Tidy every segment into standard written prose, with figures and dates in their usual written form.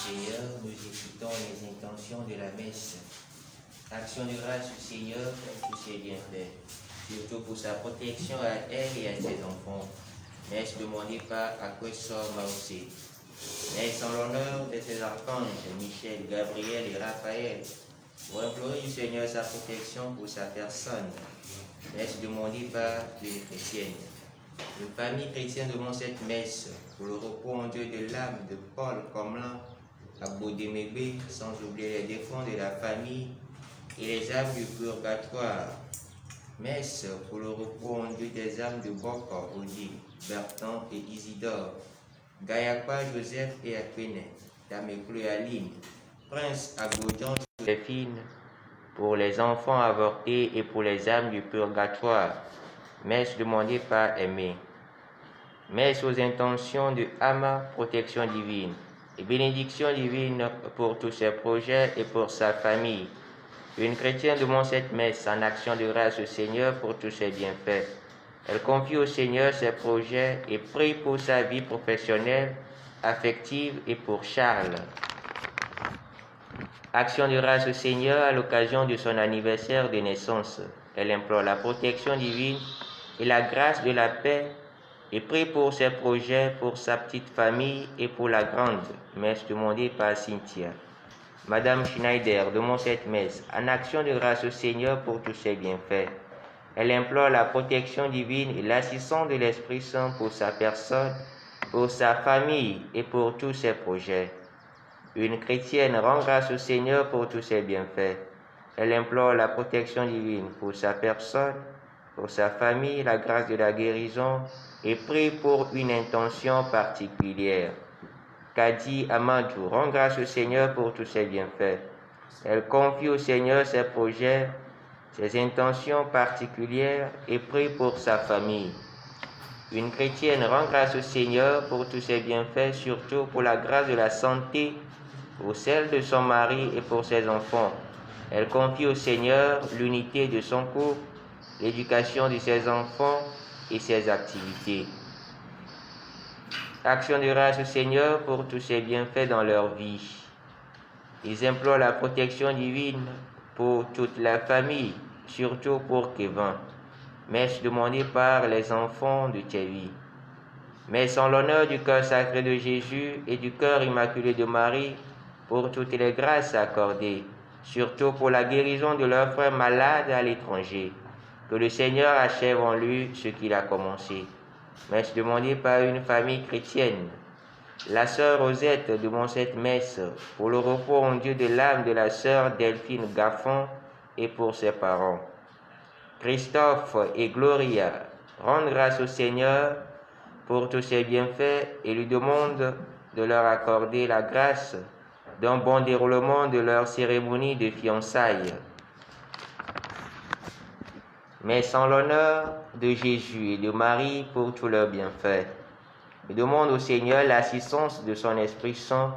Seigneur, nous écoutons les intentions de la messe. Action de grâce au Seigneur pour tous ses bienfaits, surtout pour sa protection à elle et à ses enfants. Messe demandée par Aquesor Mausé. Messe en l'honneur de ses archanges Michel, Gabriel et Raphaël, pour implorer du Seigneur sa protection pour sa personne. Messe demandée par les chrétiennes. Une famille chrétienne demande cette messe pour le repos en Dieu de l'âme de Paul Comelin à Baudémébé, sans oublier les défunts de la famille et les âmes du purgatoire. Messe pour le repos en Dieu des âmes de Bocca, Odile, Bertrand et Isidore, Gayapa, Joseph et Aquene, Dameclou et Aline, Prince Agodian, Joséphine, pour les enfants avortés et pour les âmes du purgatoire. Messe demandée par Aimé. Messe aux intentions de Ama, protection divine et bénédiction divine pour tous ses projets et pour sa famille. Une chrétienne demande cette messe en action de grâce au Seigneur pour tous ses bienfaits. Elle confie au Seigneur ses projets et prie pour sa vie professionnelle, affective et pour Charles. Action de grâce au Seigneur à l'occasion de son anniversaire de naissance. Elle implore la protection divine et la grâce de la paix et prie pour ses projets, pour sa petite famille et pour la grande. Messe demandée par Cynthia. Madame Schneider demande cette messe en action de grâce au Seigneur pour tous ses bienfaits. Elle implore la protection divine et l'assistance de l'Esprit Saint pour sa personne, pour sa famille et pour tous ses projets. Une chrétienne rend grâce au Seigneur pour tous ses bienfaits. Elle implore la protection divine pour sa personne, pour sa famille, la grâce de la guérison et prie pour une intention particulière. Kadi Amadou rend grâce au Seigneur pour tous ses bienfaits. Elle confie au Seigneur ses projets, ses intentions particulières et prie pour sa famille. Une chrétienne rend grâce au Seigneur pour tous ses bienfaits, surtout pour la grâce de la santé, pour celle de son mari et pour ses enfants. Elle confie au Seigneur l'unité de son couple, l'éducation de ses enfants et ses activités. Action de grâce au Seigneur pour tous ses bienfaits dans leur vie. Ils implorent la protection divine pour toute la famille, surtout pour Kevin. Messe demandée par les enfants de Thierry. Messe en l'honneur du cœur sacré de Jésus et du cœur immaculé de Marie pour toutes les grâces accordées, surtout pour la guérison de leur frère malade à l'étranger. Que le Seigneur achève en lui ce qu'il a commencé. Messe demandée par une famille chrétienne. La sœur Rosette demande cette messe pour le repos en Dieu de l'âme de la sœur Delphine Gaffon et pour ses parents. Christophe et Gloria rendent grâce au Seigneur pour tous ses bienfaits et lui demandent de leur accorder la grâce d'un bon déroulement de leur cérémonie de fiançailles. Messe en l'honneur de Jésus et de Marie pour tous leurs bienfaits. Il demande au Seigneur l'assistance de son Esprit Saint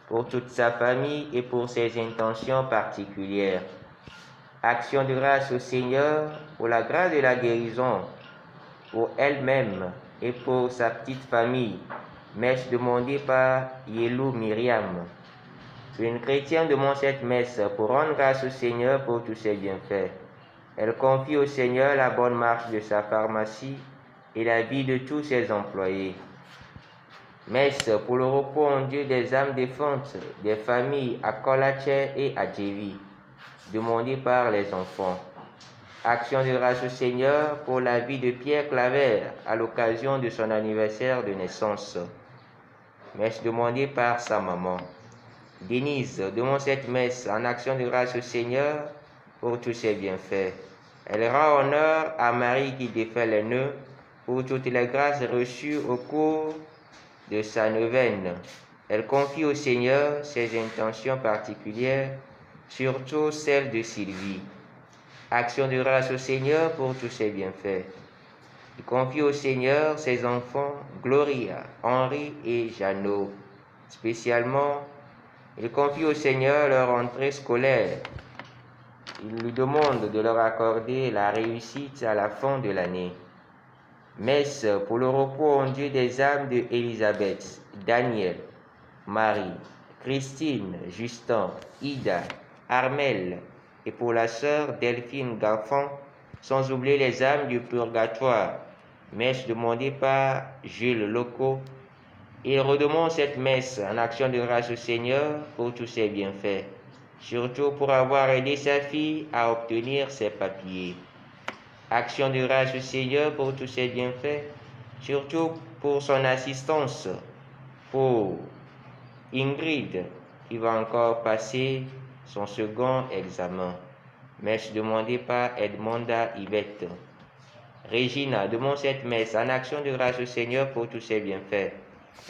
pour toute sa famille et pour ses intentions particulières. Action de grâce au Seigneur pour la grâce de la guérison, pour elle-même et pour sa petite famille. Messe demandée par Yelou Myriam. Une chrétienne demande cette messe pour rendre grâce au Seigneur pour tous ses bienfaits. Elle confie au Seigneur la bonne marche de sa pharmacie et la vie de tous ses employés. Messe pour le repos en Dieu des âmes défuntes, des familles à Kolache et à Djevi, demandée par les enfants. Action de grâce au Seigneur pour la vie de Pierre Claver à l'occasion de son anniversaire de naissance. Messe demandée par sa maman. Denise demande cette messe en action de grâce au Seigneur pour tous ses bienfaits. Elle rend honneur à Marie qui défait les nœuds pour toutes les grâces reçues au cours de sa neuvaine. Elle confie au Seigneur ses intentions particulières, surtout celles de Sylvie. Action de grâce au Seigneur pour tous ses bienfaits. Il confie au Seigneur ses enfants Gloria, Henri et Jeannot. Spécialement, il confie au Seigneur leur entrée scolaire. Il lui demande de leur accorder la réussite à la fin de l'année. Messe pour le repos en Dieu des âmes de Élisabeth, Daniel, Marie, Christine, Justin, Ida, Armel et pour la sœur Delphine Gaffon, sans oublier les âmes du purgatoire. Messe demandée par Jules Loco. Il redemande cette messe en action de grâce au Seigneur pour tous ses bienfaits, surtout pour avoir aidé sa fille à obtenir ses papiers. Action de grâce au Seigneur pour tous ses bienfaits, surtout pour son assistance, pour Ingrid, qui va encore passer son second examen. Messe demandée par Edmonda Yvette. Régina demande cette messe en action de grâce au Seigneur pour tous ses bienfaits.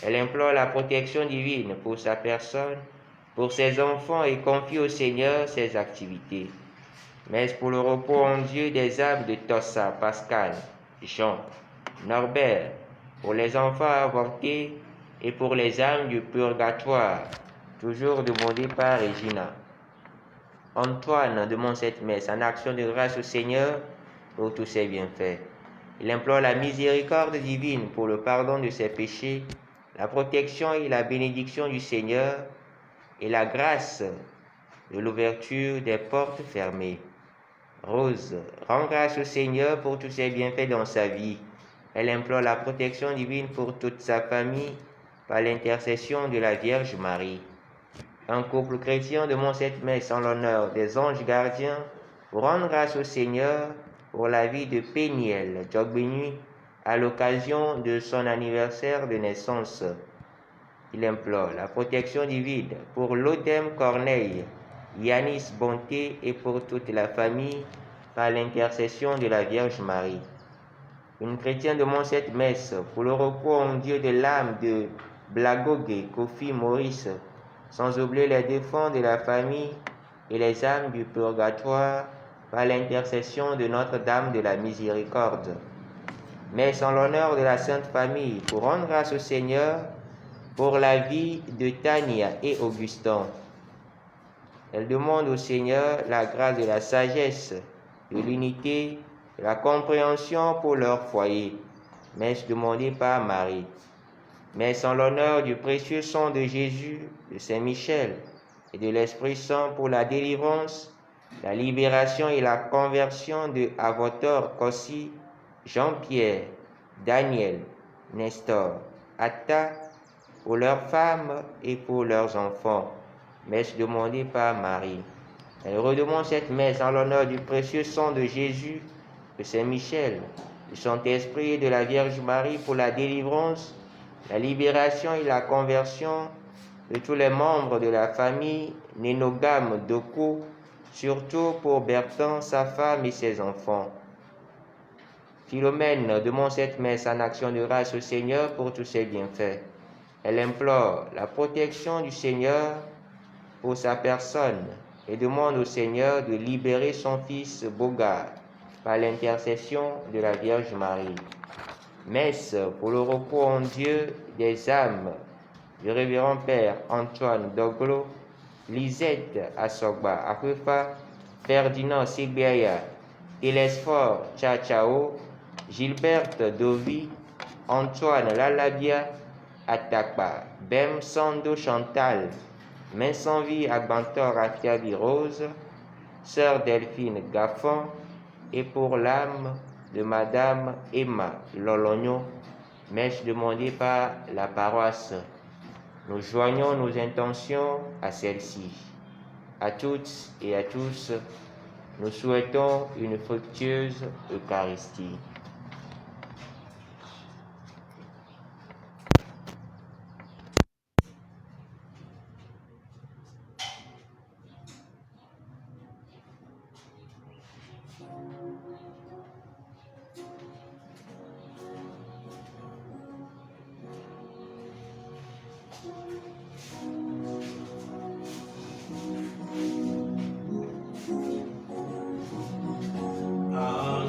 Elle implore la protection divine pour sa personne, pour ses enfants et confie au Seigneur ses activités. Messe pour le repos en Dieu des âmes de Tossa, Pascal, Jean, Norbert, pour les enfants avortés et pour les âmes du purgatoire, toujours demandé par Régina. Antoine demande cette messe en action de grâce au Seigneur pour tous ses bienfaits. Il implore la miséricorde divine pour le pardon de ses péchés, la protection et la bénédiction du Seigneur et la grâce de l'ouverture des portes fermées. Rose rend grâce au Seigneur pour tous ses bienfaits dans sa vie. Elle implore la protection divine pour toute sa famille par l'intercession de la Vierge Marie. Un couple chrétien demande cette messe en l'honneur des anges gardiens pour rendre grâce au Seigneur pour la vie de Péniel Jogbenu à l'occasion de son anniversaire de naissance. Il implore la protection divine pour l'Odem Corneille, Yanis Bonté et pour toute la famille par l'intercession de la Vierge Marie. Une chrétienne demande cette messe pour le repos en Dieu de l'âme de Blagogue Kofi Maurice, sans oublier les défunts de la famille et les âmes du purgatoire par l'intercession de Notre-Dame de la Miséricorde. Messe en l'honneur de la Sainte Famille pour rendre grâce au Seigneur pour la vie de Tania et Augustin. Elle demande au Seigneur la grâce de la sagesse, de l'unité, de la compréhension pour leur foyer. Messe demandée par Marie. Messe en l'honneur du précieux sang de Jésus, de Saint-Michel et de l'Esprit Saint pour la délivrance, la libération et la conversion de Avotor Kossi, Jean-Pierre, Daniel, Nestor, Atta, pour leurs femmes et pour leurs enfants. Messe demandée par Marie. Elle redemande cette messe en l'honneur du précieux sang de Jésus, de Saint-Michel, du Saint-Esprit et de la Vierge Marie pour la délivrance, la libération et la conversion de tous les membres de la famille Nénogame Doko, surtout pour Bertrand, sa femme et ses enfants. Philomène demande cette messe en action de grâce au Seigneur pour tous ses bienfaits. Elle implore la protection du Seigneur pour sa personne et demande au Seigneur de libérer son fils Bogart par l'intercession de la Vierge Marie. Messe pour le repos en Dieu des âmes du révérend Père Antoine Doglo, Lisette Asogba Akwefa, Ferdinand Sigbeya, Télésphore Tchachao, Gilberte Dovi, Antoine Lalabia, Atakba, Bem Sando Chantal, Mensanvi Agbantor Atiavi Rose, Sœur Delphine Gaffon, et pour l'âme de Madame Emma Lologno, messe demandée par la paroisse. Nous joignons nos intentions à celle-ci. À toutes et à tous, nous souhaitons une fructueuse Eucharistie.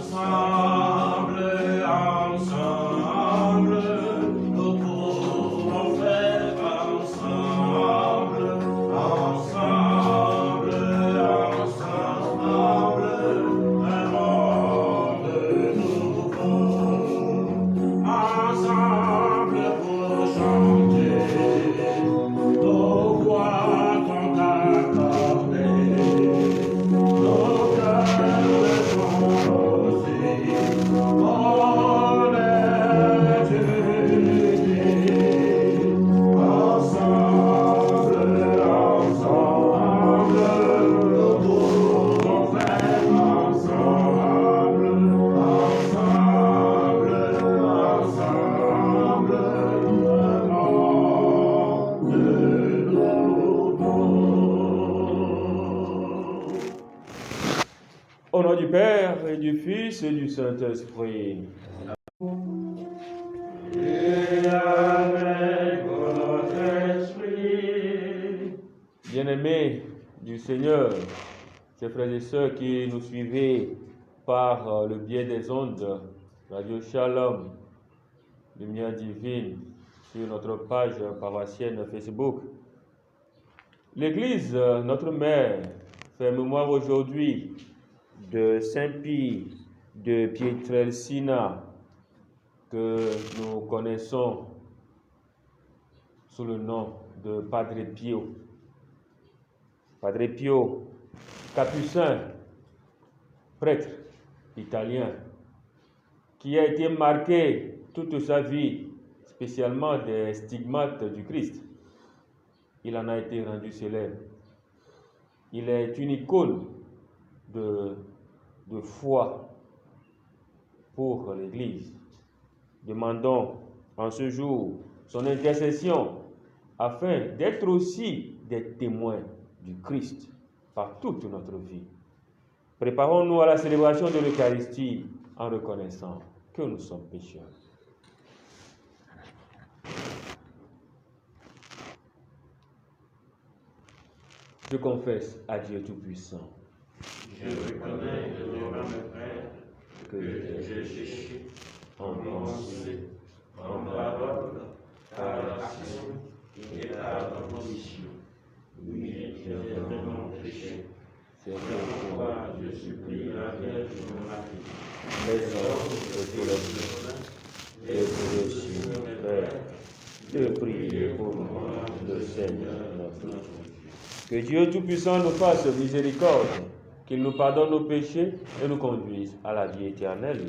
Ensemble Au nom du Père et du Fils et du Saint-Esprit. Et avec votre esprit. Bien-aimés du Seigneur, chers frères et sœurs qui nous suivez par le biais des ondes, Radio Shalom, Lumière Divine, sur notre page paroissienne Facebook. L'Église, notre mère, fait mémoire aujourd'hui de Saint-Pie de Pietrelcina, que nous connaissons sous le nom de Padre Pio. Padre Pio, capucin, prêtre italien, qui a été marqué toute sa vie, spécialement des stigmates du Christ. Il en a été rendu célèbre. Il est une icône de foi pour l'Église. Demandons en ce jour son intercession afin d'être aussi des témoins du Christ par toute notre vie. Préparons-nous à la célébration de l'Eucharistie en reconnaissant que nous sommes pécheurs. Je confesse à Dieu Tout-Puissant. Je reconnais devant mes frères que j'ai péché en pensée, en parole, par action et par opposition. Oui, j'ai vraiment péché. C'est pourquoi je supplie la Vierge Marie, Les anges de tous les et vous aussi, Père, de prier pour moi, le Seigneur notre Dieu. Que Dieu Tout-Puissant nous fasse miséricorde, qu'il nous pardonne nos péchés et nous conduise à la vie éternelle.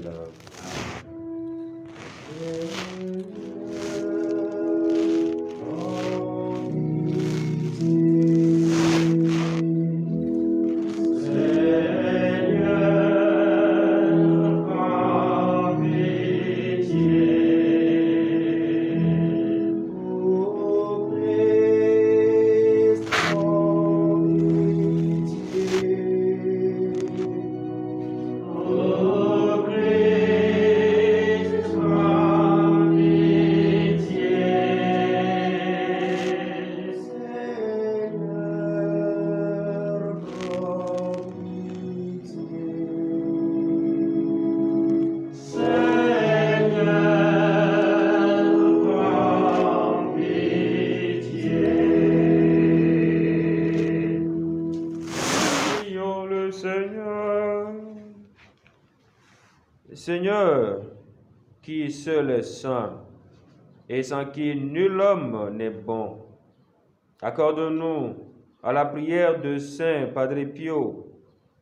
Seigneur, qui seul est saint et sans qui nul homme n'est bon, accorde-nous à la prière de Saint Padre Pio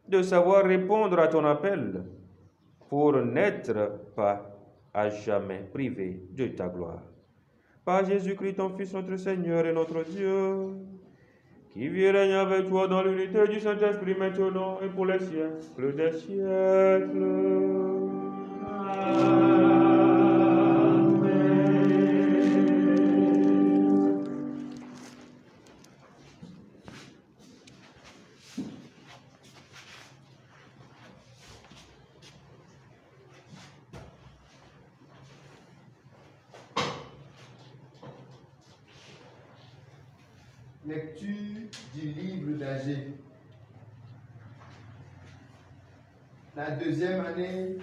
de savoir répondre à ton appel pour n'être pas à jamais privé de ta gloire. Par Jésus-Christ, ton Fils, notre Seigneur et notre Dieu, qui vit et règne avec toi dans l'unité du Saint-Esprit maintenant et pour les siècles des siècles. Lecture du livre d'Agée. La deuxième année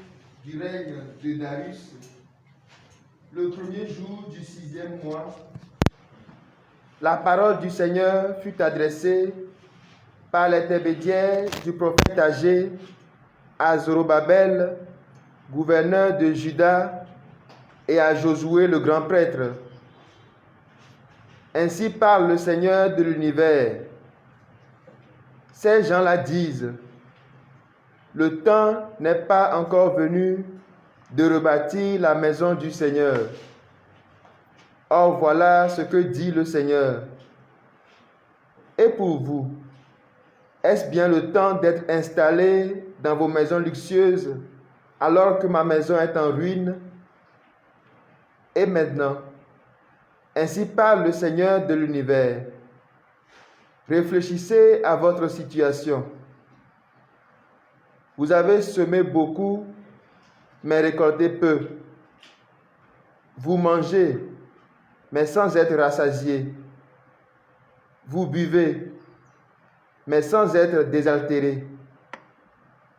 du règne de Darius, le premier jour du 6e mois, la parole du Seigneur fut adressée par l'intermédiaire du prophète Agée à Zorobabel, gouverneur de Juda, et à Josué le grand prêtre. Ainsi parle le Seigneur de l'univers. Ces gens-là disent, le temps n'est pas encore venu de rebâtir la maison du Seigneur. Or voilà ce que dit le Seigneur. Et pour vous, est-ce bien le temps d'être installé dans vos maisons luxueuses alors que ma maison est en ruine? Et maintenant, ainsi parle le Seigneur de l'univers. Réfléchissez à votre situation. Vous avez semé beaucoup, mais récolté peu. Vous mangez, mais sans être rassasiés. Vous buvez, mais sans être désaltérés.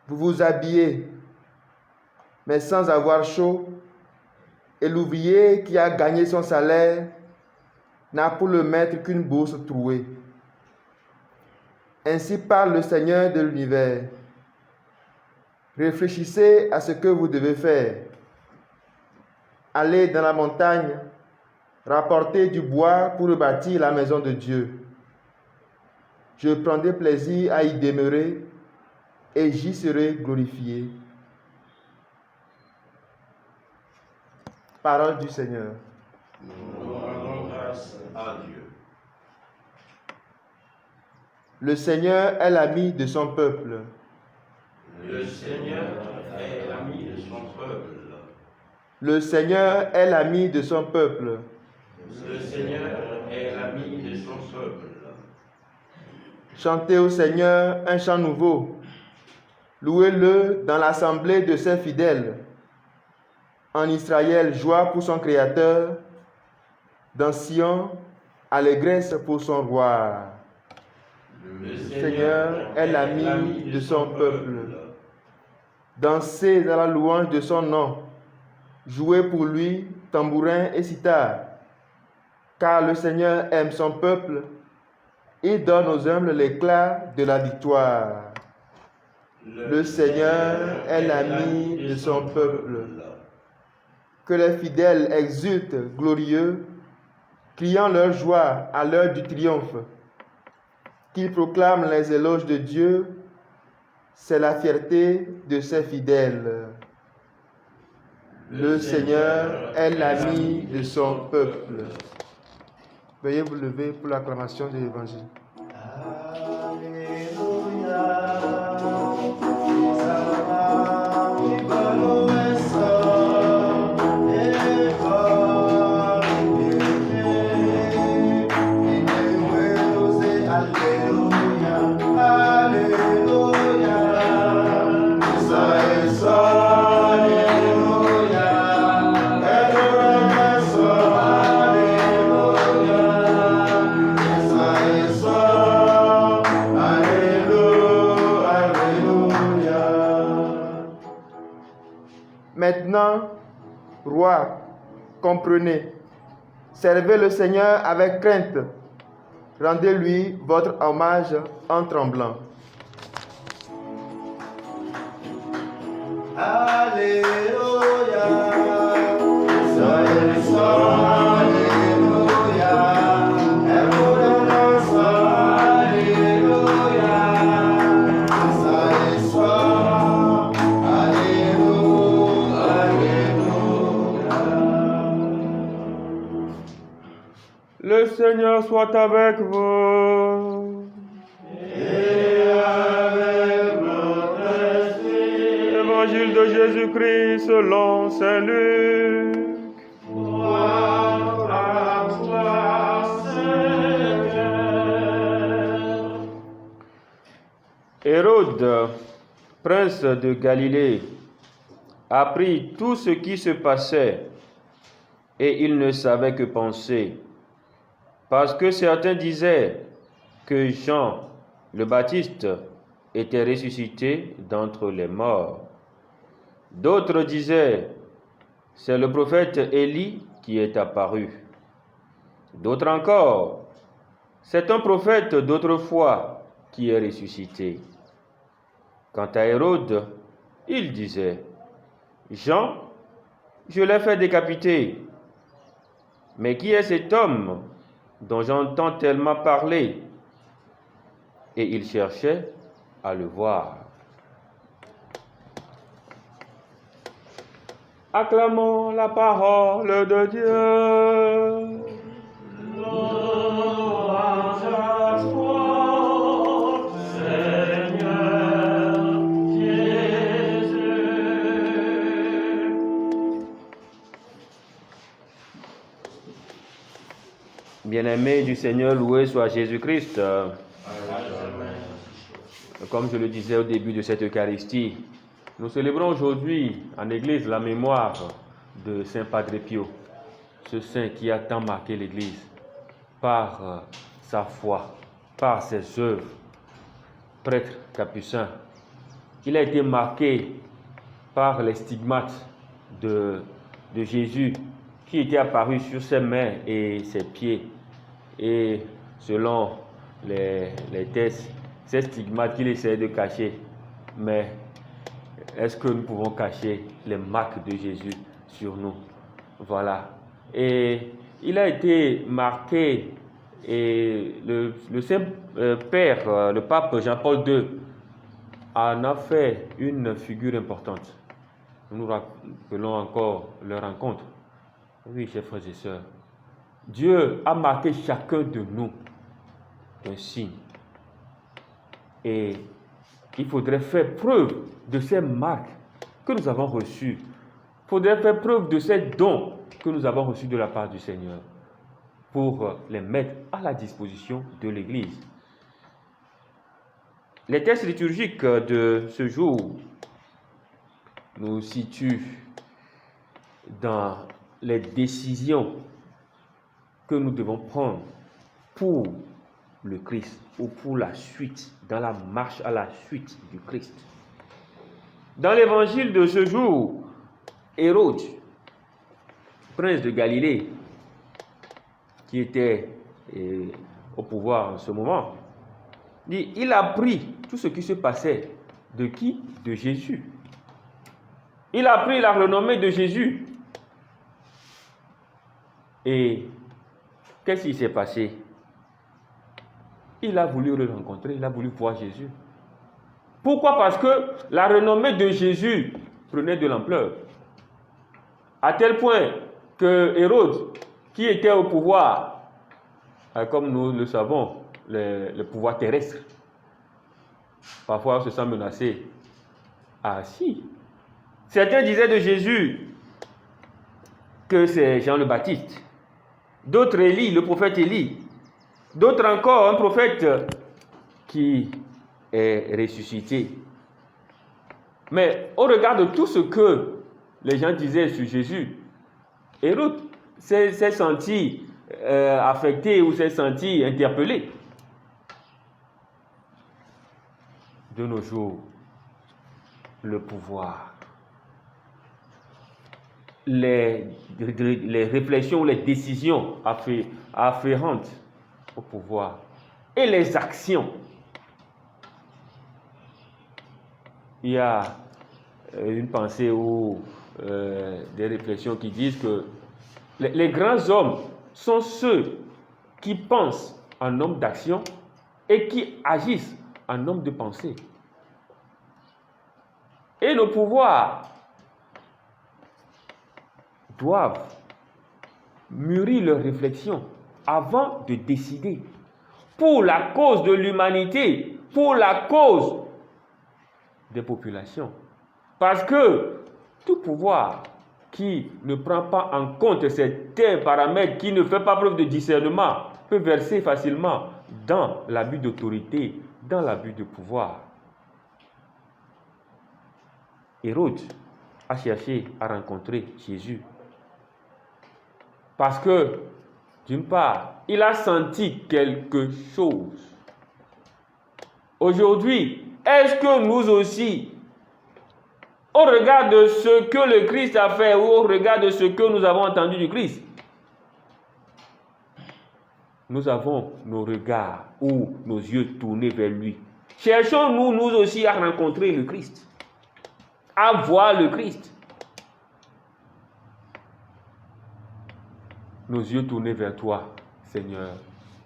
Vous vous habillez, mais sans avoir chaud. Et l'ouvrier qui a gagné son salaire n'a pour le maître qu'une bourse trouée. Ainsi parle le Seigneur de l'univers. Réfléchissez à ce que vous devez faire. Allez dans la montagne, rapportez du bois pour rebâtir la maison de Dieu. Je prendrai plaisir à y demeurer et j'y serai glorifié. Parole du Seigneur. Nous rendons grâce à Dieu. Le Seigneur est l'ami de son peuple. Le Seigneur est l'ami de son peuple. Le Seigneur est l'ami de son peuple. Le Seigneur est l'ami de son peuple. Chantez au Seigneur un chant nouveau. Louez-le dans l'assemblée de ses fidèles. En Israël, joie pour son Créateur. Dans Sion, allégresse pour son roi. Le Seigneur est l'ami de son peuple. Dansez dans la louange de son nom. Jouez pour lui tambourin et sitar. Car le Seigneur aime son peuple. Il donne aux humbles l'éclat de la victoire. Le Seigneur est l'ami de son peuple. Que les fidèles exultent glorieux, criant leur joie à l'heure du triomphe. Qu'ils proclament les éloges de Dieu, c'est la fierté de ses fidèles. Le Seigneur est l'ami de son peuple. Veuillez vous lever pour l'acclamation de l'Évangile. Maintenant, roi, comprenez, servez le Seigneur avec crainte, rendez-lui votre hommage en tremblant. Alléluia, soyez sauvé, Alléluia, Alléluia, soyez sauvé, Alléluia. Le Seigneur soit avec vous. Et avec votre esprit. Évangile de Jésus-Christ selon saint Luc. Gloire à toi, Seigneur. Hérode, prince de Galilée, apprit tout ce qui se passait et il ne savait que penser. Parce que certains disaient que Jean le Baptiste était ressuscité d'entre les morts. D'autres disaient, c'est le prophète Élie qui est apparu. D'autres encore, c'est un prophète d'autrefois qui est ressuscité. Quant à Hérode, il disait, Jean, je l'ai fait décapiter. Mais qui est cet homme dont j'entends tellement parler? Et il cherchait à le voir. Acclamons la parole de Dieu. Louange à toi, Seigneur Jésus. Bien-aimés du Seigneur, loué soit Jésus-Christ. comme je le disais au début de cette Eucharistie, nous célébrons aujourd'hui en Église la mémoire de Saint Padre Pio, ce saint qui a tant marqué l'Église par sa foi, par ses œuvres. Prêtre capucin, il a été marqué par les stigmates de Jésus qui étaient apparus sur ses mains et ses pieds. Et selon les tests, ces stigmates qu'il essaie de cacher, mais est-ce que nous pouvons cacher les marques de Jésus sur nous? Voilà. Et il a été marqué, et le Saint-Père, le pape Jean-Paul II, en a fait une figure importante. Nous nous rappelons encore leur rencontre. Oui, chers frères et sœurs, Dieu a marqué chacun de nous un signe. Et il faudrait faire preuve de ces marques que nous avons reçues. Il faudrait faire preuve de ces dons que nous avons reçus de la part du Seigneur pour les mettre à la disposition de l'Église. Les textes liturgiques de ce jour nous situent dans les décisions que nous devons prendre pour le Christ ou pour la suite, dans la marche à la suite du Christ. Dans l'évangile de ce jour, Hérode, prince de Galilée, qui était au pouvoir en ce moment, il a appris tout ce qui se passait. De qui? De Jésus. Il a appris la renommée de Jésus. Et qu'est-ce qui s'est passé? Il a voulu le rencontrer, il a voulu voir Jésus. Pourquoi? Parce que la renommée de Jésus prenait de l'ampleur. À tel point que Hérode, qui était au pouvoir, comme nous le savons, le pouvoir terrestre, parfois se sent menacé. Ah si! Certains disaient de Jésus que c'est Jean le Baptiste. D'autres Élie, le prophète Élie. D'autres encore, un prophète qui est ressuscité. Mais au regard de tout ce que les gens disaient sur Jésus, Hérode s'est senti affecté ou s'est senti interpellé. De nos jours, le pouvoir, les réflexions, les décisions afférentes au pouvoir et les actions. Il y a une pensée ou des réflexions qui disent que les grands hommes sont ceux qui pensent en homme d'action et qui agissent en homme de pensée. Et nos pouvoirs doivent mûrir leurs réflexions avant de décider pour la cause de l'humanité, pour la cause des populations. Parce que tout pouvoir qui ne prend pas en compte certains paramètres, qui ne fait pas preuve de discernement, peut verser facilement dans l'abus d'autorité, dans l'abus de pouvoir. Hérode a cherché à rencontrer Jésus parce que, d'une part, il a senti quelque chose. Aujourd'hui, est-ce que nous aussi, au regard de ce que le Christ a fait ou au regard de ce que nous avons entendu du Christ, nous avons nos regards ou nos yeux tournés vers lui? Cherchons-nous, nous aussi, à rencontrer le Christ, à voir le Christ? Nos yeux tournés vers toi, Seigneur,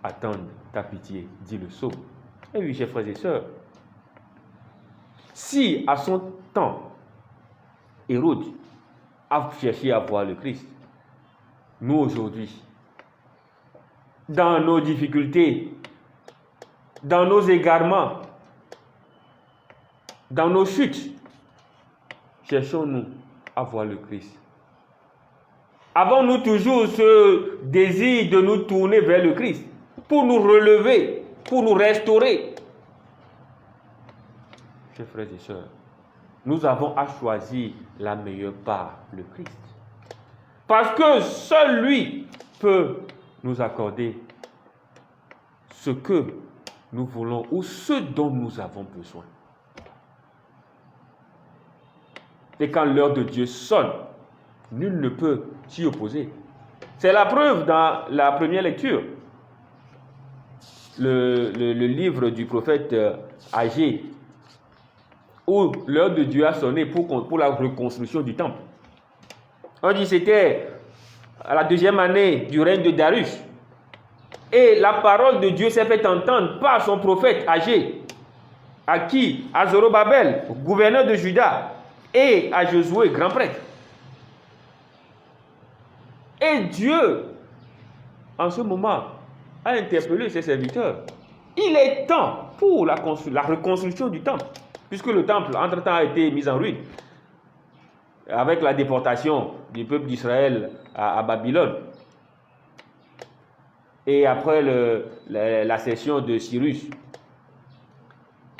attendent ta pitié, dit le psaume. Et oui, chers frères et sœurs, si à son temps, Hérode a cherché à voir le Christ, nous aujourd'hui, dans nos difficultés, dans nos égarements, dans nos chutes, cherchons-nous à voir le Christ. Avons-nous toujours ce désir de nous tourner vers le Christ pour nous relever, pour nous restaurer? chers frères et sœurs, nous avons à choisir la meilleure part, le Christ. Parce que seul lui peut nous accorder ce que nous voulons ou ce dont nous avons besoin. Et quand l'heure de Dieu sonne, nul ne peut s'y opposer. C'est la preuve dans la première lecture. Le livre du prophète Agé, où l'heure de Dieu a sonné pour la reconstruction du temple. On dit que c'était à la 2e année du règne de Darius. Et la parole de Dieu s'est fait entendre par son prophète Agé, à qui? À Zorobabel, gouverneur de Juda, et à Josué, grand prêtre. Et Dieu, en ce moment, a interpellé ses serviteurs. Il est temps pour la reconstruction du temple, puisque le temple, entre-temps, a été mis en ruine, avec la déportation du peuple d'Israël à Babylone. Et après la cession de Cyrus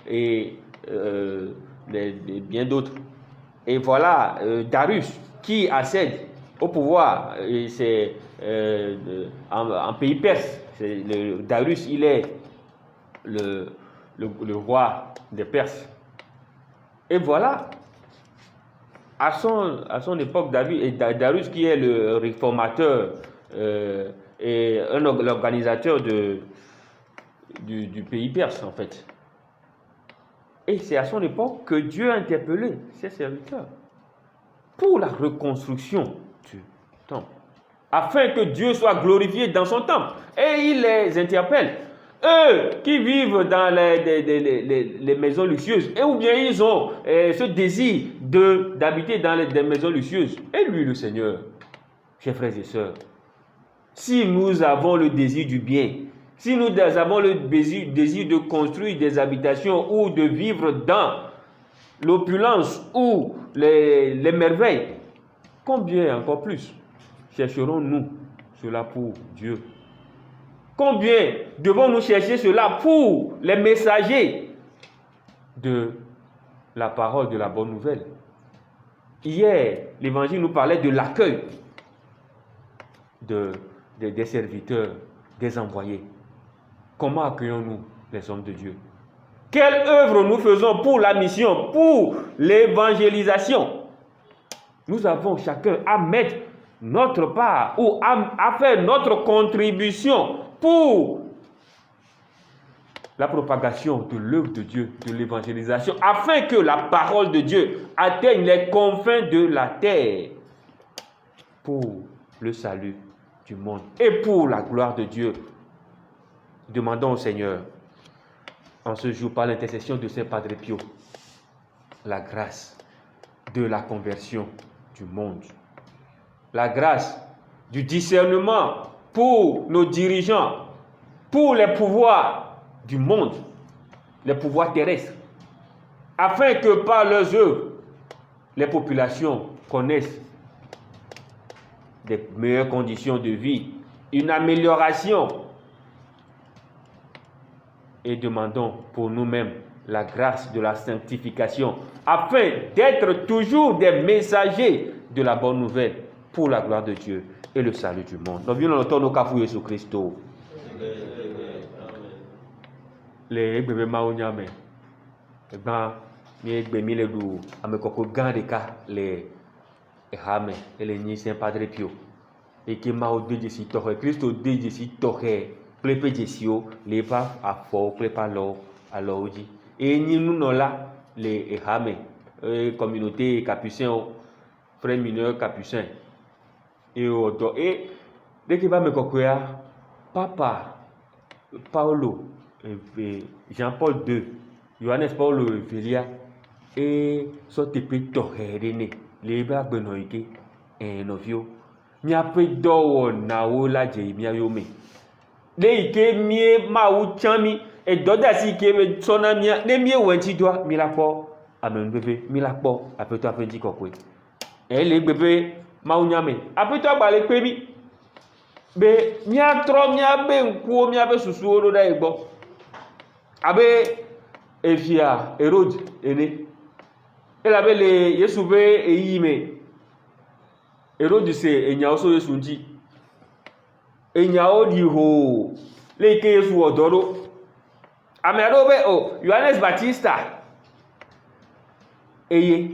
et bien d'autres. Et voilà Darius qui accède au pouvoir. Et c'est en pays perse. Darius, il est le roi des Perses. Et voilà, à son époque, Darius qui est le réformateur et l'organisateur du pays perse, en fait. Et c'est à son époque que Dieu a interpellé ses serviteurs pour la reconstruction du temple, afin que Dieu soit glorifié dans son temple. Et il les interpelle. Eux qui vivent dans les maisons luxueuses, et ou bien ils ont ce désir d'habiter dans des maisons luxueuses. Et lui, le Seigneur, chers frères et sœurs, si nous avons le désir du bien, si nous avons le désir de construire des habitations ou de vivre dans l'opulence ou les merveilles, combien encore plus chercherons-nous cela pour Dieu? Combien devons-nous chercher cela pour les messagers de la parole de la bonne nouvelle? Hier, l'Évangile nous parlait de l'accueil des serviteurs, des envoyés. Comment accueillons-nous les hommes de Dieu? Quelle œuvre nous faisons pour la mission, pour l'évangélisation? Nous avons chacun à mettre notre part ou à faire notre contribution pour la propagation de l'œuvre de Dieu, de l'évangélisation, afin que la parole de Dieu atteigne les confins de la terre pour le salut du monde et pour la gloire de Dieu. Demandons au Seigneur, en ce jour, par l'intercession de Saint Padre Pio, la grâce de la conversion du monde, la grâce du discernement pour nos dirigeants, pour les pouvoirs du monde, les pouvoirs terrestres, afin que par leurs œuvres, les populations connaissent des meilleures conditions de vie, une amélioration. Et demandons pour nous-mêmes la grâce de la sanctification, afin d'être toujours des messagers de la bonne nouvelle pour la gloire de Dieu et le salut du monde. Nous venons d'entendre Kafu Jésus Christ. Les bébés maounyame, les bébés les dou, amekoko gandeka les hame et les ni Saint Padre Pio. Et qui m'a au déjé si toré, Christ au déjé si toré, plépé jesio, les pas à fort, plépé à l'ordi. Et ni nous non là, les hame, communauté capucin, frère mineur capucin. Et dès qu'il va me coquer, Papa Paolo, Jean-Paul II, Johannes Paul Velia, et sorte peu toré, les bas benoïke, et novio. Mi ape do na wo la je mi ayome le ike mi ma wu chami e do da si ke me sona mi ne mi wenti do mi la po amen bebe mi la po ape to ape di kokwe e le bebe ma wu nyame ape to agba le pe mi be mi atro mi abe nkuo mi abe susu odo da igbo abe efia Hérode ene elabe le Yesu be eyime Hérode se enyawo so Yesu nti enyawo di ho le ke Yesu odoro ame ado be o Yohanes Baptista eye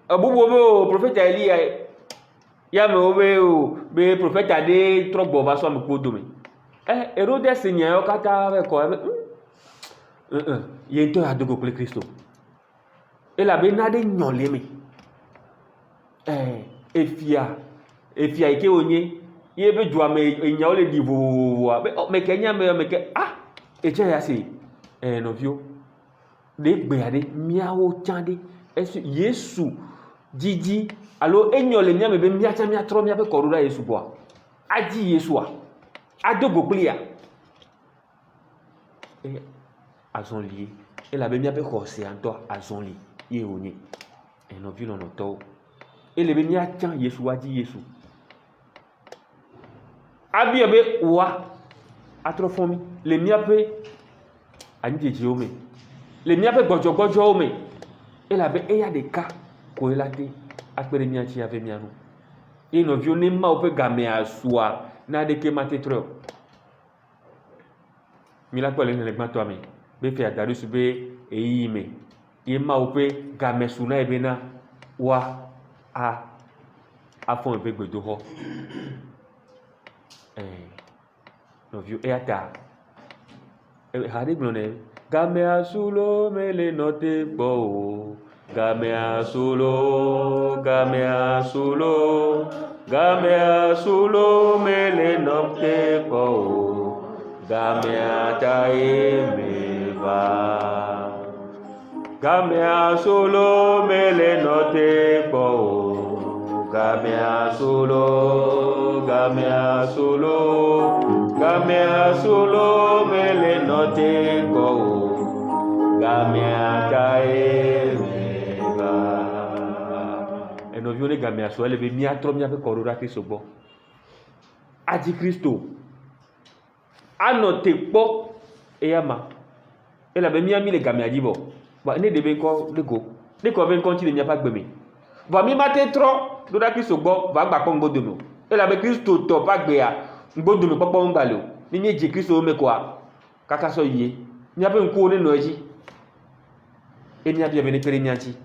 abubo be o prophète Elia ya me o be prophète ade trogbo ba so me kodo me Hérode se nyawo kata be ko ye nto adogo kle Kristo elabe na de nyole me efia ike onye ye be dua me enyawo le di vovovoa be me kenya me ke eje ya se novio de gbe ade miawo chande esu Yesu jiji alo enyole mia me be mia cha mia tro mia be korura Yesu boa aji Yesu a adogo kle a azonli elabe mia be khose anto azonli ye onye novio no to elebe mia cha Yesu aji Yesu abi ebe wa atrofomi le miape anjeje ome le miape gbojo ome elabe eya de ka ko elade apere miachi ave mianu inovi oni ma ope game asua na de ke matetro mila ko le ne gbato ami be fe adaru su be eyime ye ma ope game suna ebe na wa afon ebe gbedo ho novio eata hade glone game asulo mele note bo game asulo mele note bo game atae meva game asulo mele note bo game asulo mele note ko game atae meba enovio le game asulo le be mi atro mi ape korora Kristo gbo aji Kristo anote po eyama ela be mi ami le game ajibo ba ne de be ko lego de ko be konti le mi apa gbemi ba mi mate tro do da Kristo gbo ba gba ko ngodo mi ela be Kristo to pa gbe a ngodo mi popo ngbalo ni mi je Kristo me kwa kaka so yiye ni abe nko ni no eji eni abi be ni pere mi anti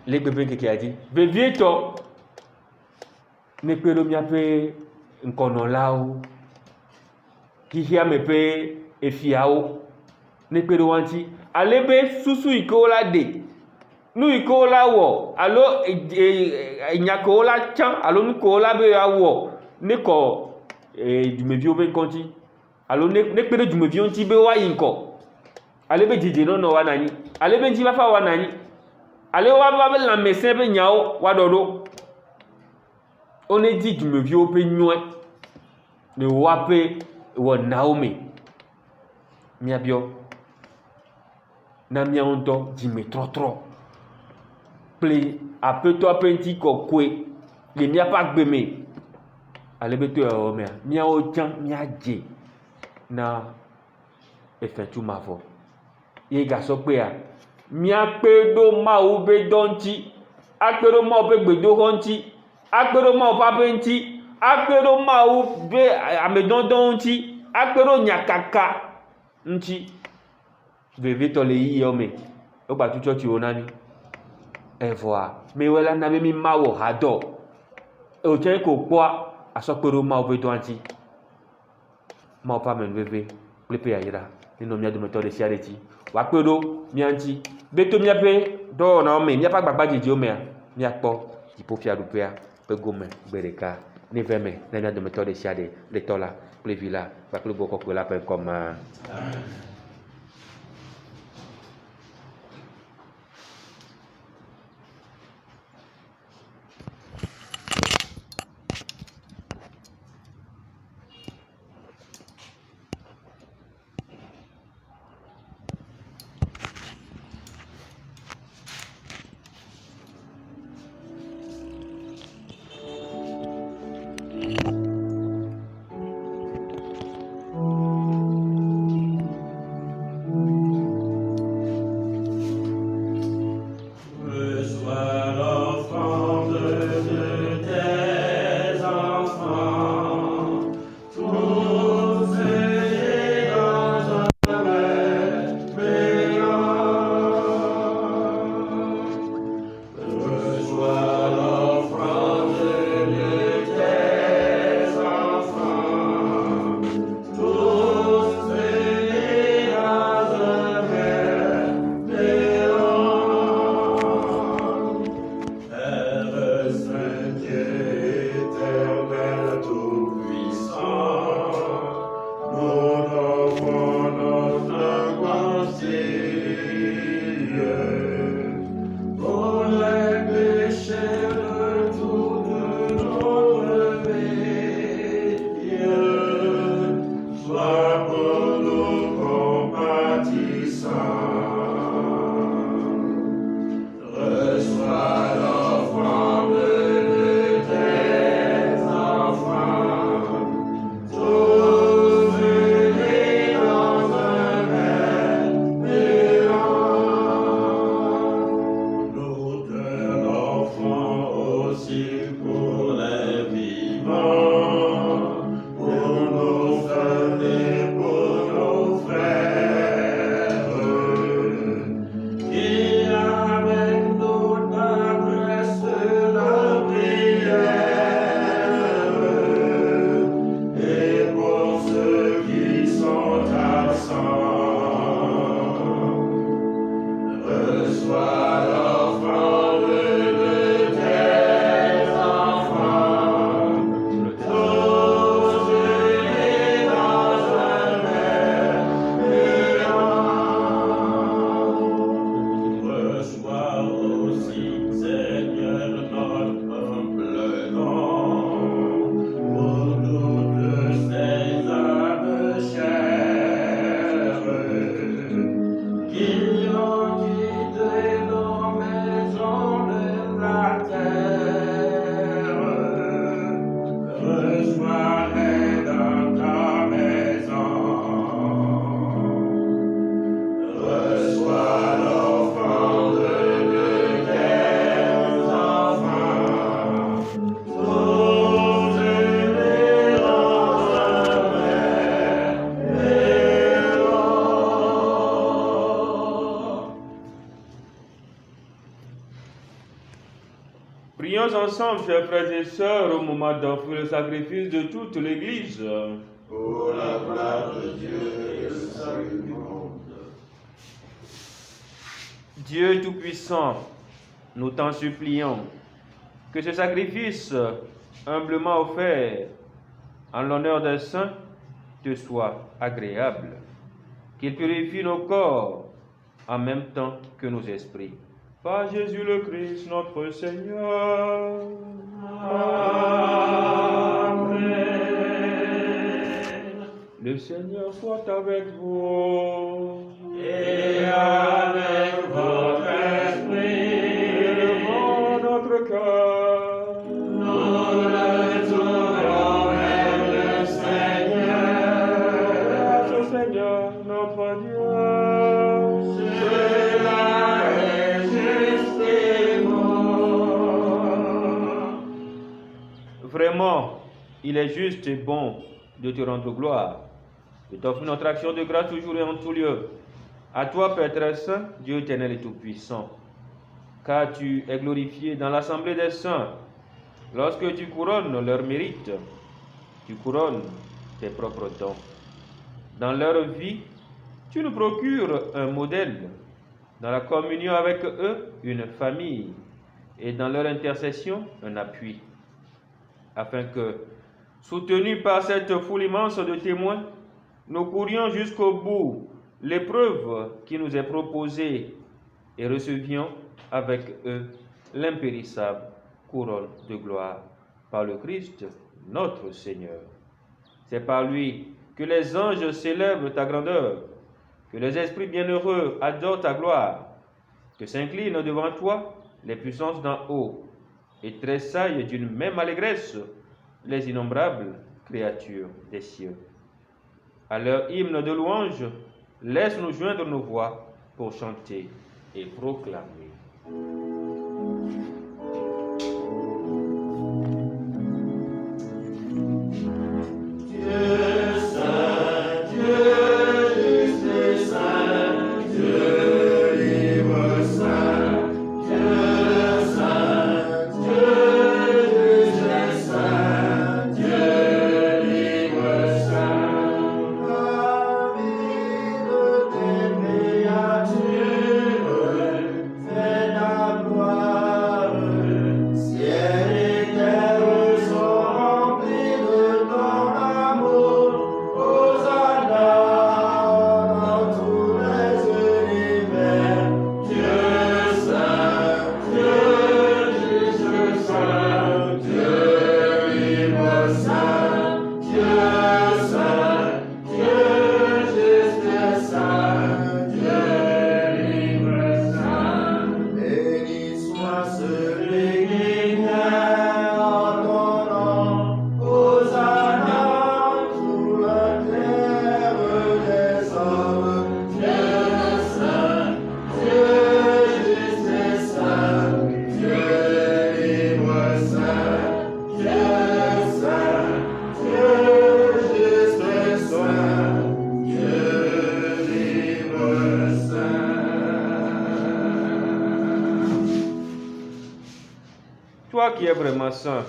le gbe keke aji be vieto ne pere mi ape nkono lao ki hia me pe efiao ne pere wanti alebe susu ikola de nu ikola wo alo nyakola chan alo nu kola be awo ne ko dumevi obe konti alo ne pere dumevi onti be wa yinko alebe jije no wa nani alebe nti ba fa wa nani ale wa ba be la mesen be nyao wa dodo one di dumevi obe nyoe ne wa pe wo Naomi miabio na mia onto jime trotro ple apeto apenti kokwe le mia pa gbeme alebeto e mia mia o jan mia je na efetu mavo ye ga so pe a mia pe do ma o be donti apero ma o be gbedo honti apero ma o pa penti apero ma o be amedondon nti apero nyakaka nti veve to le yi ome o gba tu church o nani evoa me wela na be mi mawo hado o je ko po asopero ma o be do anti ma o pa men veve plepe ayira nínú mi adu meto de siareti wa pedo mi anti beto mi ape do na o me mi apa gbagba jeje o me mi apo ipofia rupea pe gome bereka ni veme na mi adu meto de siade le tola plevila pa club ko la pe comme Prions ensemble, chers frères et sœurs, au moment d'offrir le sacrifice de toute l'Église. Pour la gloire de Dieu et le salut du monde. Dieu Tout-Puissant, nous t'en supplions que ce sacrifice humblement offert en l'honneur des saints te soit agréable, qu'il purifie nos corps en même temps que nos esprits. Par Jésus le Christ, notre Seigneur. Amen. Le Seigneur soit avec vous. Et avec votre esprit. Élevons notre cœur. Nous le tournons vers le Seigneur. Grâce au Seigneur, notre Dieu. Cela est juste et bon. Vraiment, il est juste et bon de te rendre gloire, de t'offrir notre action de grâce toujours et en tout lieu. À toi, Père très saint, Dieu éternel et tout-puissant, car tu es glorifié dans l'assemblée des saints, lorsque tu couronnes leur mérite, tu couronnes tes propres dons. Dans leur vie, tu nous procures un modèle, dans la communion avec eux, une famille, et dans leur intercession, un appui, afin que, soutenus par cette foule immense de témoins, nous courions jusqu'au bout l'épreuve qui nous est proposée et recevions avec eux l'impérissable couronne de gloire par le Christ, notre Seigneur. C'est par lui que les anges célèbrent ta grandeur, que les esprits bienheureux adorent ta gloire, que s'inclinent devant toi les puissances d'en haut et tressaillent d'une même allégresse les innombrables créatures des cieux. À leur hymne de louange, laisse-nous joindre nos voix pour chanter et proclamer. Toi qui es vraiment saint,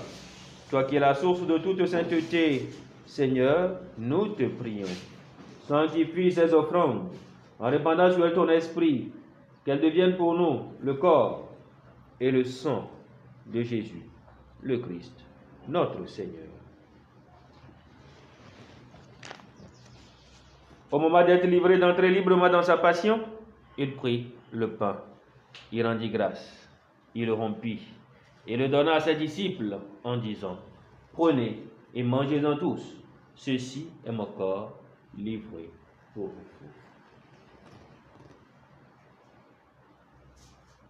toi qui es la source de toute sainteté, Seigneur, nous te prions. Sanctifie ces offrandes en répandant sur elles ton esprit, qu'elles deviennent pour nous le corps et le sang de Jésus, le Christ, notre Seigneur. Au moment d'être livré d'entrer librement dans sa passion, il prit le pain, il rendit grâce, il le rompit et le donna à ses disciples en disant: prenez et mangez-en tous, ceci est mon corps livré pour vous.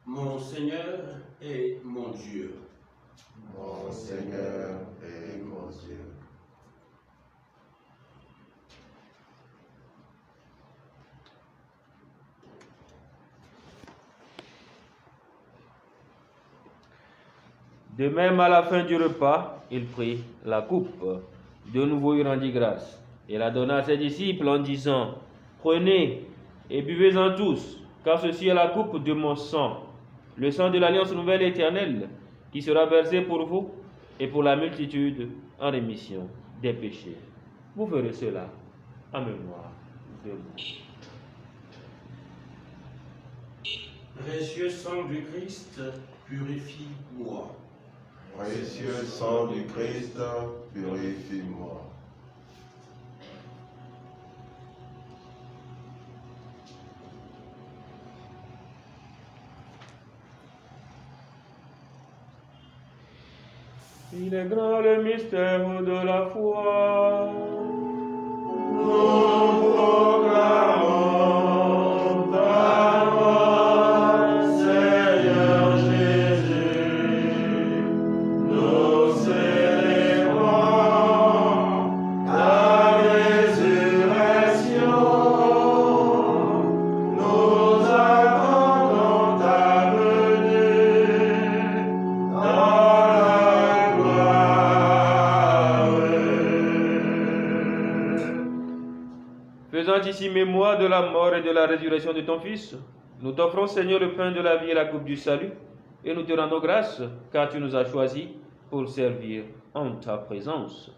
Mon Seigneur et mon Dieu. Mon Seigneur et mon Dieu. De même, à la fin du repas, il prit la coupe. De nouveau, il rendit grâce et la donna à ses disciples en disant: prenez et buvez-en tous, car ceci est la coupe de mon sang, le sang de l'alliance nouvelle et éternelle, qui sera versé pour vous et pour la multitude en rémission des péchés. Vous ferez cela en mémoire de moi. Précieux sang du Christ, purifie-moi. Précieux sang du Christ, purifie-moi. Il est grand le mystère de la foi. Nous proclamons ta mort, Seigneur Jésus. Nous célébrons ta résurrection. Nous attendons ta venue dans la gloire. Faisant ici mémoire de la mort et de la résurrection de ton Fils, nous t'offrons, Seigneur, le pain de la vie et la coupe du salut, et nous te rendons grâce, car tu nous as choisis pour servir en ta présence.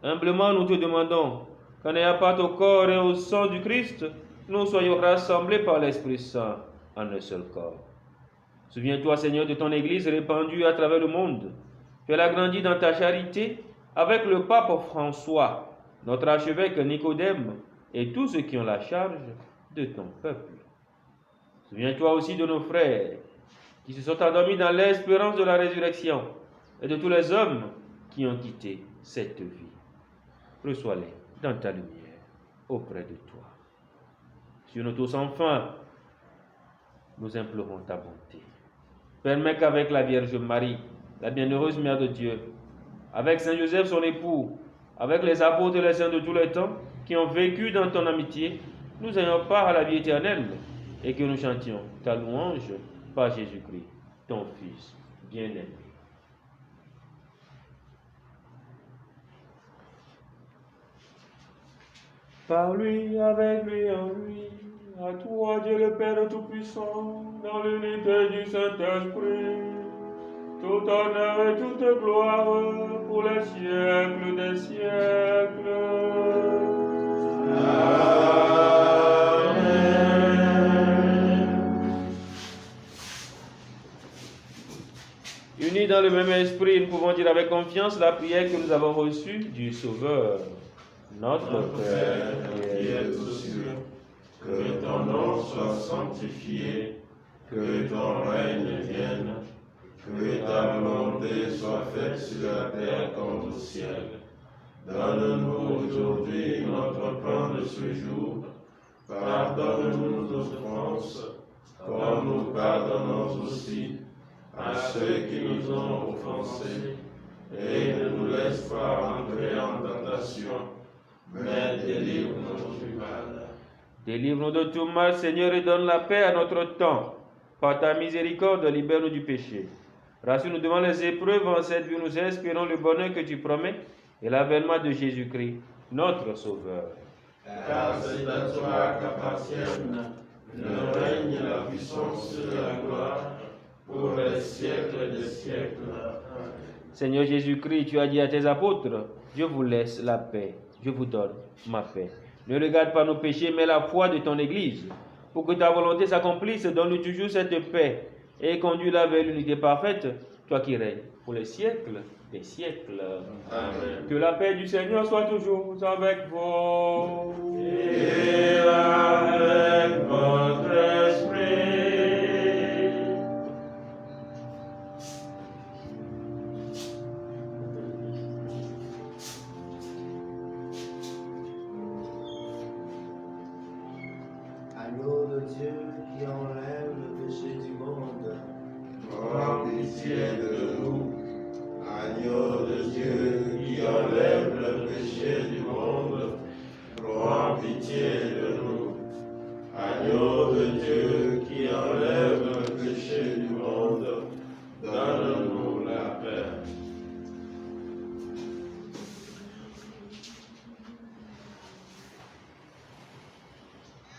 Humblement, nous te demandons qu'en ayant part au corps et au sang du Christ, nous soyons rassemblés par l'Esprit Saint en un seul corps. Souviens-toi, Seigneur, de ton Église répandue à travers le monde. Fais-la agrandir dans ta charité avec le pape François, notre archevêque Nicodème, et tous ceux qui ont la charge de ton peuple. Souviens-toi aussi de nos frères qui se sont endormis dans l'espérance de la résurrection et de tous les hommes qui ont quitté cette vie. Reçois-les dans ta lumière auprès de toi. Sur nous tous enfin, nous implorons ta bonté. Permets qu'avec la Vierge Marie, la bienheureuse Mère de Dieu, avec Saint Joseph son époux, avec les apôtres et les saints de tous les temps, qui ont vécu dans ton amitié, nous ayons part à la vie éternelle et que nous chantions ta louange par Jésus-Christ, ton Fils bien-aimé. Par lui, avec lui, en lui, à toi Dieu le Père Tout-Puissant, dans l'unité du Saint-Esprit, tout honneur et toute gloire pour les siècles des siècles. Unis dans le même esprit, nous pouvons dire avec confiance la prière que nous avons reçue du Sauveur. Notre Père, qui es aux cieux, que ton nom soit sanctifié, que ton règne vienne, que ta volonté soit faite sur la terre comme au ciel. Donne-nous aujourd'hui notre pain de ce jour. Pardonne-nous nos offenses, comme nous pardonnons aussi à ceux qui nous ont offensés. Et ne nous laisse pas entrer en tentation, mais délivre-nous du mal. Délivre-nous de tout mal, Seigneur, et donne la paix à notre temps. Par ta miséricorde, libère-nous du péché. Rassure-nous devant les épreuves, en cette vie nous espérons le bonheur que tu promets et l'avènement de Jésus-Christ, notre Sauveur. Car c'est à toi qu'appartiennent le règne, la puissance et la gloire pour les siècles des siècles. Seigneur Jésus-Christ, tu as dit à tes apôtres, je vous laisse la paix, je vous donne ma paix. Ne regarde pas nos péchés, mais la foi de ton Église. Pour que ta volonté s'accomplisse, donne-nous toujours cette paix et conduis-la vers l'unité parfaite, toi qui règnes pour les siècles des siècles. Amen. Que la paix du Seigneur soit toujours avec vous. Et avec votre esprit. Agneau de Dieu qui enlève le péché du monde, Prends pitié de nous. Agneau de Dieu qui enlève le péché du monde, prends pitié de nous. Agneau de Dieu qui enlève le péché du monde, donne-nous la paix.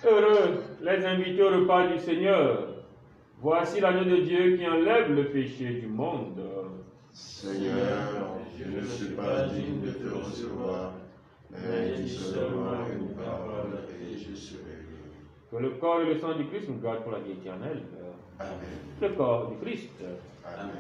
Heureux les invités au repas du Seigneur. Voici l'agneau de Dieu qui enlève le péché du monde. Seigneur, je ne suis pas digne de te recevoir, mais dis seulement une parole et je serai guéri. Que le corps et le sang du Christ nous gardent pour la vie éternelle. Amen. Le corps du Christ. Amen.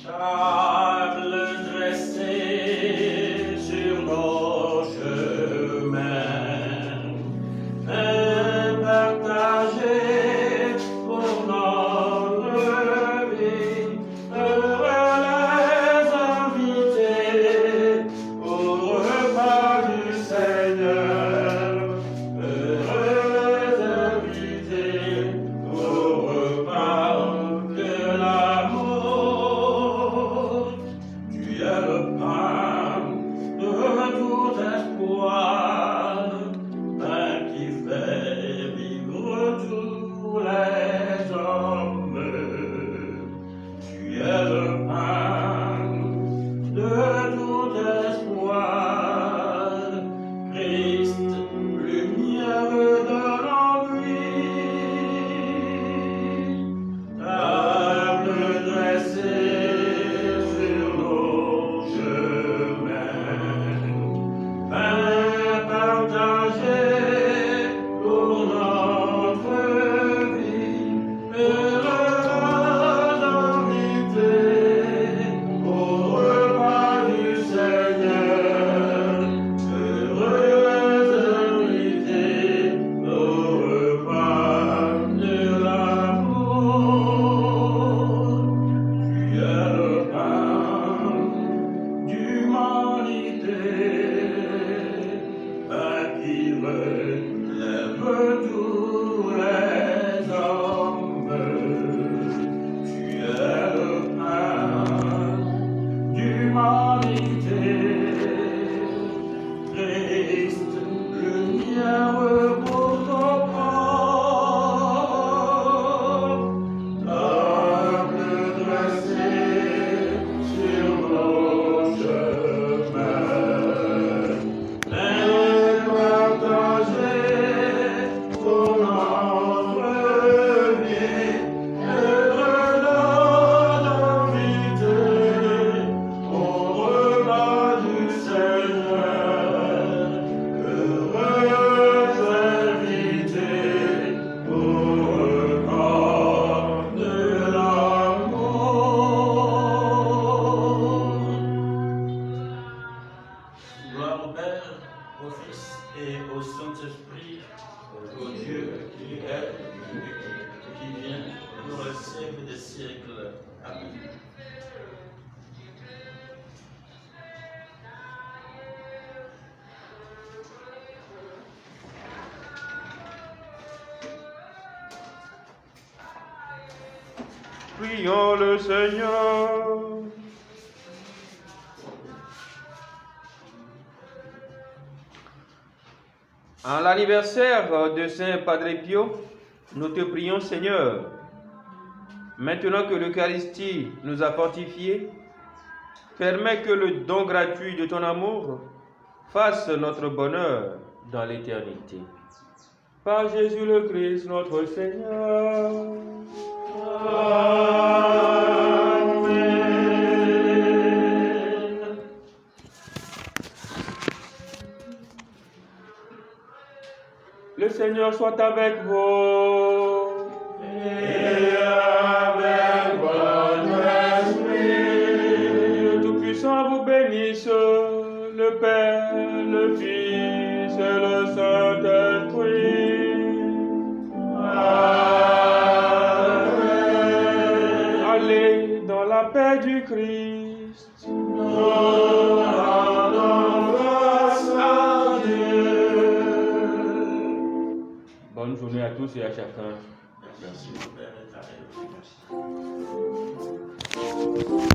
Table dressée sur nos chemins, pain partagé pour notre vie, heureux les invités au repas du Seigneur, heureux les invités au repas de l'amour. Tu es le pain de tout espoir, pain qui fait vivre tous les hommes. Tu es le pain de tout espoir, Christ, lumière de l'ennui. Table dressée sur nos chemins, pain partagé pour notre vie, heureux invités au repas du Seigneur, heureux invités au repas de l'amour. Tu es le pain d'humanité, pain qui relève tous les hommes. Tu es le pain d'humanité, Christ, lumière pour ton corps. Table dressée sur nos chemins, pain partagé pour notre vie, heureux d'inviter au repas du Seigneur, heureux invités au repas de l'amour. Gloire au Père, au Fils et au Saint-Esprit, au Dieu qui est et qui vient pour le siècle des siècles. Amen. Prions le Seigneur. En l'anniversaire de Saint Padre Pio, nous te prions, Seigneur, maintenant que l'Eucharistie nous a fortifiés, permets que le don gratuit de ton amour fasse notre bonheur dans l'éternité. Par Jésus le Christ, notre Seigneur. Amen. Le Seigneur soit avec vous. Et avec votre esprit. Dieu Tout-Puissant vous la paix du Christ. Nous rendons grâce à Dieu. Bonne journée à tous et à chacun. Merci. Merci.